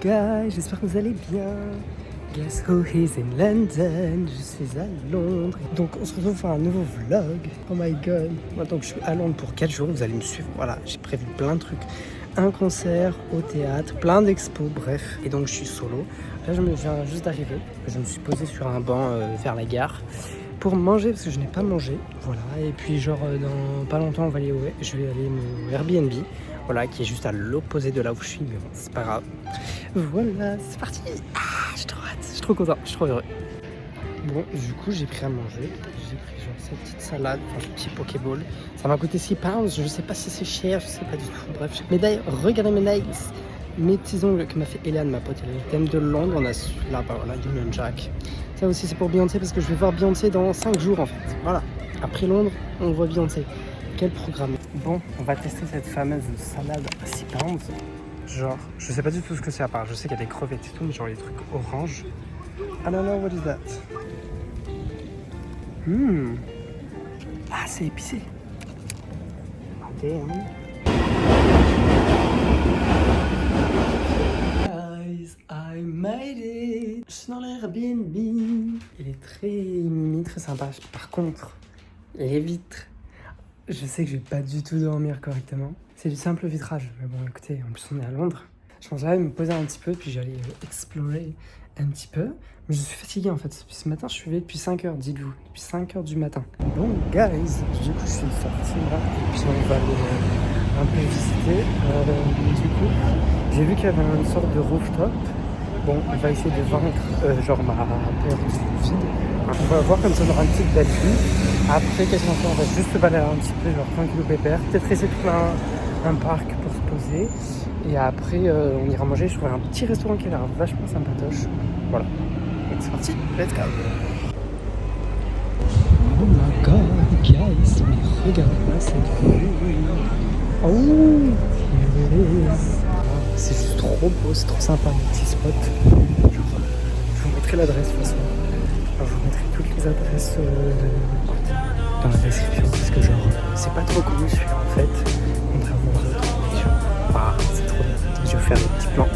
guys, j'espère que vous allez bien. Guess who is in London? Je suis à Londres. Donc on se retrouve pour un nouveau vlog. Oh my god. Moi donc je suis à Londres pour 4 jours, vous allez me suivre. Voilà, j'ai prévu plein de trucs. Un concert au théâtre, plein d'expos, bref. Et donc je suis solo. Là je me viens juste d'arriver. Je me suis posé sur un banc vers la gare pour manger parce que je n'ai pas mangé. Voilà, et puis genre dans pas longtemps je vais aller au Airbnb. Voilà, qui est juste à l'opposé de là où je suis, mais bon, c'est pas grave. Voilà, c'est parti. Je suis trop hâte, je suis trop content, je suis trop heureux. Bon, du coup, j'ai pris à manger. J'ai pris genre cette petite salade, enfin ce petit pokéball. Ça m'a coûté 6 pounds, je sais pas si c'est cher, je sais pas du tout. Bref, mais d'ailleurs, regardez mes nails, mes petits ongles que m'a fait Hélène, ma pote. Elle est thème de Londres, on a celui-là, bah voilà, Union Jack. Ça aussi, c'est pour Beyoncé parce que je vais voir Beyoncé dans 5 jours en fait. Voilà, après Londres, on voit Beyoncé. Quel programme. Bon, on va tester cette fameuse salade à 6 pounds. Genre, je sais pas du tout ce que c'est à part. Je sais qu'il y a des crevettes et tout, mais genre les trucs orange. I don't know what is that. Ah, c'est épicé. Oh, damn. Guys, I made it. Je suis dans l'Airbnb. Il est très mimi, très sympa. Par contre, les vitres. Je sais que je vais pas du tout dormir correctement. C'est du simple vitrage. Mais bon, écoutez, en plus on est à Londres. Je pensais aller me poser un petit peu, puis j'allais explorer un petit peu. Mais je suis fatigué en fait. Depuis ce matin, je suis levé depuis 5h, dites-vous. Depuis 5h du matin. Bon, guys, du coup, je suis sorti là. Et puis on va aller un peu visiter. Du coup, j'ai vu qu'il y avait une sorte de rooftop. Bon, on va essayer de vaincre genre ma peur du vide. On va voir comme ça on aura une petite belle vue. Après, qu'est-ce qu'on fait? On va juste se balader un petit peu, genre tranquille au pépère. Peut-être essayer de trouver un parc pour se poser. Et après, on ira manger. Je trouverai un petit restaurant qui a l'air vachement sympatoche. Voilà. Donc c'est parti, let's go. Oh my god, guys, mais regardez-moi cette vue. Oh, here it is. C'est juste trop beau, c'est trop sympa, mon petit spot. Je vous mettrai l'adresse de toute façon. Je vous mettrai toutes les adresses dans la description parce que genre c'est pas trop connu celui-là en fait, contrairement aux autres. Ah, c'est trop bien. Je vais vous faire des petits plans.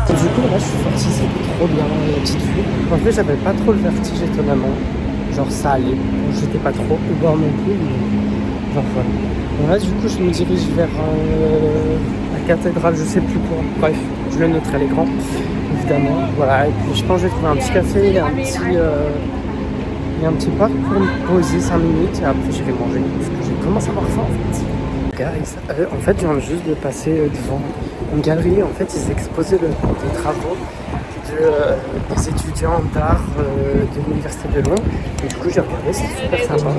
Du coup là je suis sorti, c'était trop bien la petite vue. En fait j'avais pas trop le vertige étonnamment. Genre ça allait, j'étais pas trop au bord non plus, mais genre voilà. Bon là du coup je me dirige vers la cathédrale, je sais plus quoi, bref, je le noterai à l'écran, évidemment, voilà, et puis je pense que je vais trouver un petit café et un petit parc pour me poser 5 minutes et après j'irai manger, parce que j'ai commencé à avoir faim en fait. Guys, en fait je viens juste de passer devant une galerie, en fait ils exposaient des travaux des étudiants d'art de l'université de Londres. Et du coup j'ai regardé, c'est super sympa.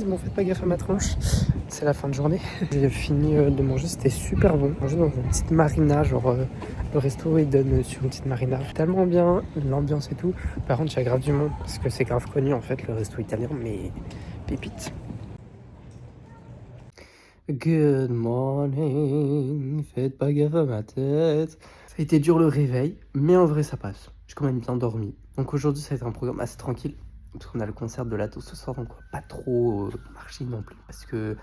Bon, faites pas gaffe à ma tronche, c'est la fin de journée. J'ai fini de manger, c'était super bon. Manger dans une petite marina, genre le resto il donne sur une petite marina. Tellement bien, l'ambiance et tout. Par contre, il y a grave du monde parce que c'est grave connu en fait le resto italien, mais pépite. Good morning, faites pas gaffe à ma tête. Ça a été dur le réveil, mais en vrai ça passe. J'ai quand même bien dormi. Donc aujourd'hui ça va être un programme assez tranquille. Parce qu'on a le concert de Lato ce soir, donc on va pas trop marcher non plus. Parce que,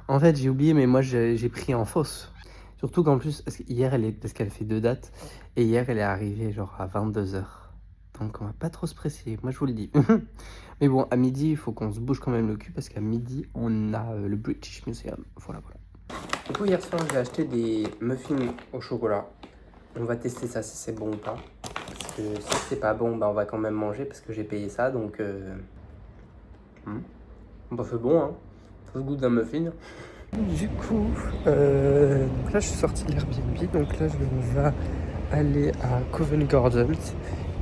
en fait, j'ai oublié, mais moi j'ai pris en fausse. Surtout qu'en plus, parce qu'elle fait 2 dates, et hier elle est arrivée genre à 22h. Donc on va pas trop se presser, moi je vous le dis. Mais bon, à midi, il faut qu'on se bouge quand même le cul, parce qu'à midi, on a le British Museum. Voilà. Du coup, hier soir, j'ai acheté des muffins au chocolat. On va tester ça, si c'est bon ou pas. Parce que si c'est pas bon, bah on va quand même manger parce que j'ai payé ça, donc bah c'est bon, hein. Ça se goûte d'un muffin. Du coup, donc là je suis sorti de l'Airbnb, donc là on va aller à Covent Garden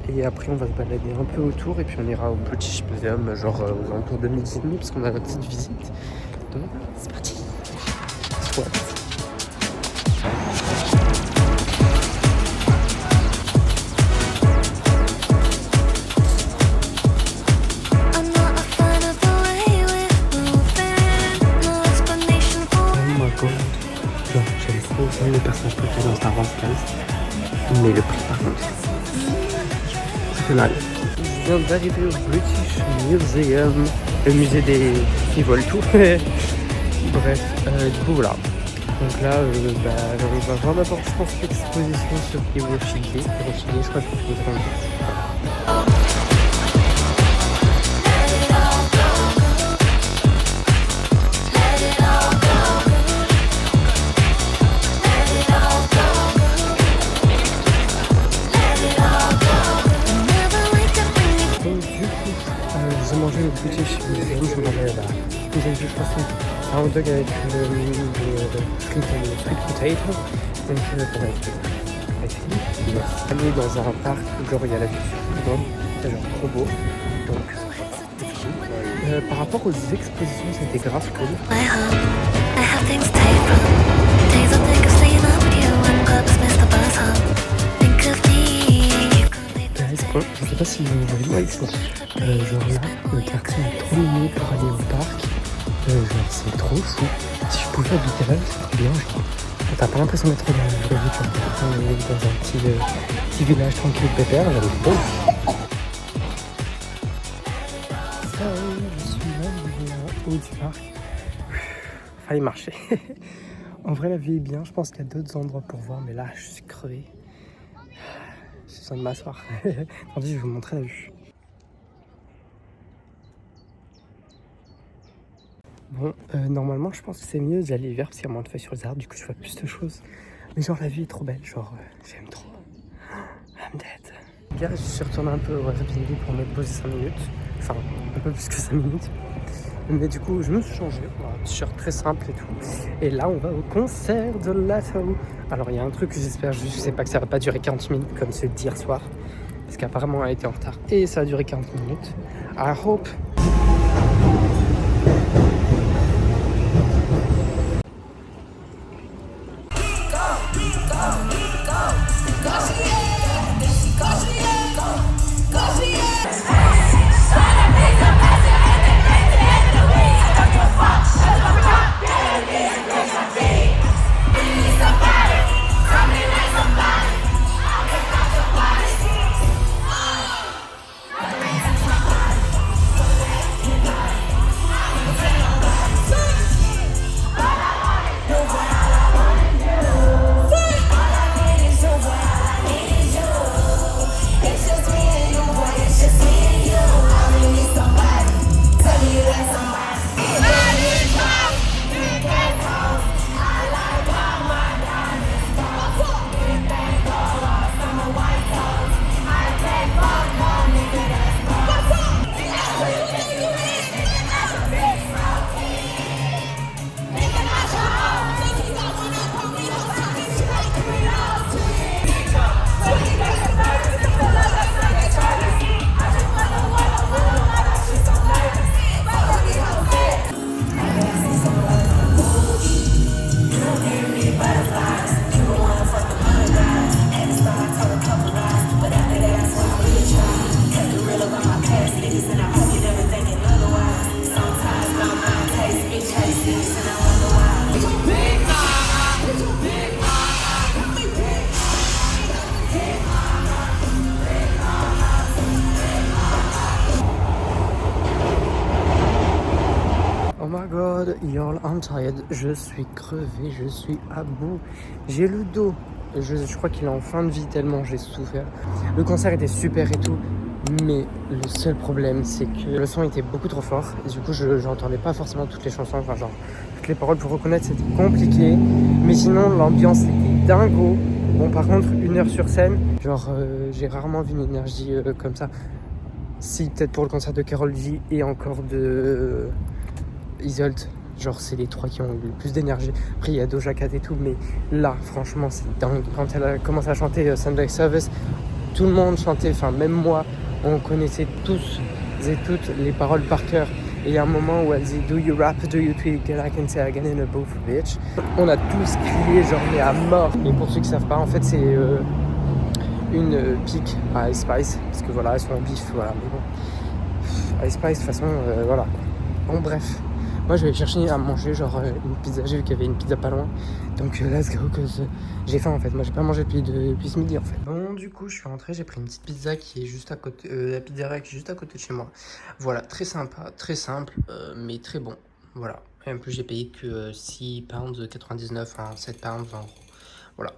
et après on va se balader un peu autour et puis on ira au British Museum genre aux alentours de midi et demi parce qu'on a la petite visite. Donc c'est parti. Soit. c'est le personnage préféré dans Star Wars 15. Mais le prix par contre, ça fait mal. Je viens d'arriver au British Museum, le musée qui volent tout. Bref, du coup voilà. Donc là, on va voir d'abord, je pense, l'exposition sur Hiroshige. Je crois que je vais vous j'ai mangé le British Museum, je m'en vais là. J'ai vu, je pense, un hot dog avec sweet potato. Donc, ça va être fini. On est dans un parc où genre, il y a la vue sur le monde. C'est genre trop beau. Donc, par rapport aux expositions, c'était grave cool. Je sais pas si vous voyez moi ici. Genre là, le quartier est trop mignon pour aller au parc. Genre c'est trop fou. Si je pouvais habiter là, c'est trop bien. Genre, t'as pas l'impression d'être dans une vraie vie, tu vois, dans un petit village tranquille pépère, j'avais trop. Ça, je suis là, au haut du parc. Fallait marcher. En vrai, la vie est bien. Je pense qu'il y a d'autres endroits pour voir, mais là, je suis crevé. J'ai besoin de m'asseoir. Attendez, je vais vous montrer la vue. Bon, normalement, je pense que c'est mieux d'aller l'hiver parce qu'il y a moins de feuilles sur les arbres, du coup, je vois plus de choses. Mais genre, la vue est trop belle, genre, j'aime trop. I'm dead. Gars, je suis retourné un peu au Airbnb pour me poser 5 minutes. Enfin, un peu plus que 5 minutes. Mais du coup, je me suis changé. Voilà, un t-shirt très simple et tout. Et là, on va au concert de Lato. Alors, il y a un truc que j'espère juste, c'est pas que ça va pas durer 40 minutes comme celui d'hier soir. Parce qu'apparemment, elle a été en retard. Et ça a duré 40 minutes. I hope. Y'all, I'm tired. Je suis crevé, je suis à bout. J'ai le dos. Je crois qu'il est en fin de vie tellement j'ai souffert. Le concert était super et tout, mais le seul problème c'est que le son était beaucoup trop fort. Et du coup, je n'entendais pas forcément toutes les chansons, enfin genre toutes les paroles pour reconnaître, c'était compliqué. Mais sinon, l'ambiance était dingo. Bon, par contre, 1 heure sur scène, genre j'ai rarement vu une énergie comme ça. Si, peut-être pour le concert de Karol G et encore de Isolde. Genre, c'est les 3 qui ont eu le plus d'énergie. Après, il y a Doja Cat et tout, mais là, franchement, c'est dingue. Quand elle a commencé à chanter Sunday Service, tout le monde chantait, enfin, même moi, on connaissait tous et toutes les paroles par cœur. Et il y a un moment où elle dit Do you rap, do you tweak, and I can say again in a booth, bitch. On a tous crié, genre, mais à mort. Et pour ceux qui ne savent pas, en fait, c'est une pique à Ice Spice, parce que voilà, elles sont en bif, voilà. Mais bon, Ice Spice, de toute façon, voilà. Bon, bref. Moi je vais chercher à manger genre une pizza, j'ai vu qu'il y avait une pizza pas loin. Donc let's go, cause j'ai faim en fait, moi j'ai pas mangé depuis ce midi en fait. Bon du coup je suis rentré, j'ai pris une petite pizza qui est juste à côté, la pizzeria qui est juste à côté de chez moi. Voilà, très sympa, très simple, mais très bon. Voilà, et en plus j'ai payé que 6 pounds 99, enfin 7 pounds en gros. Voilà.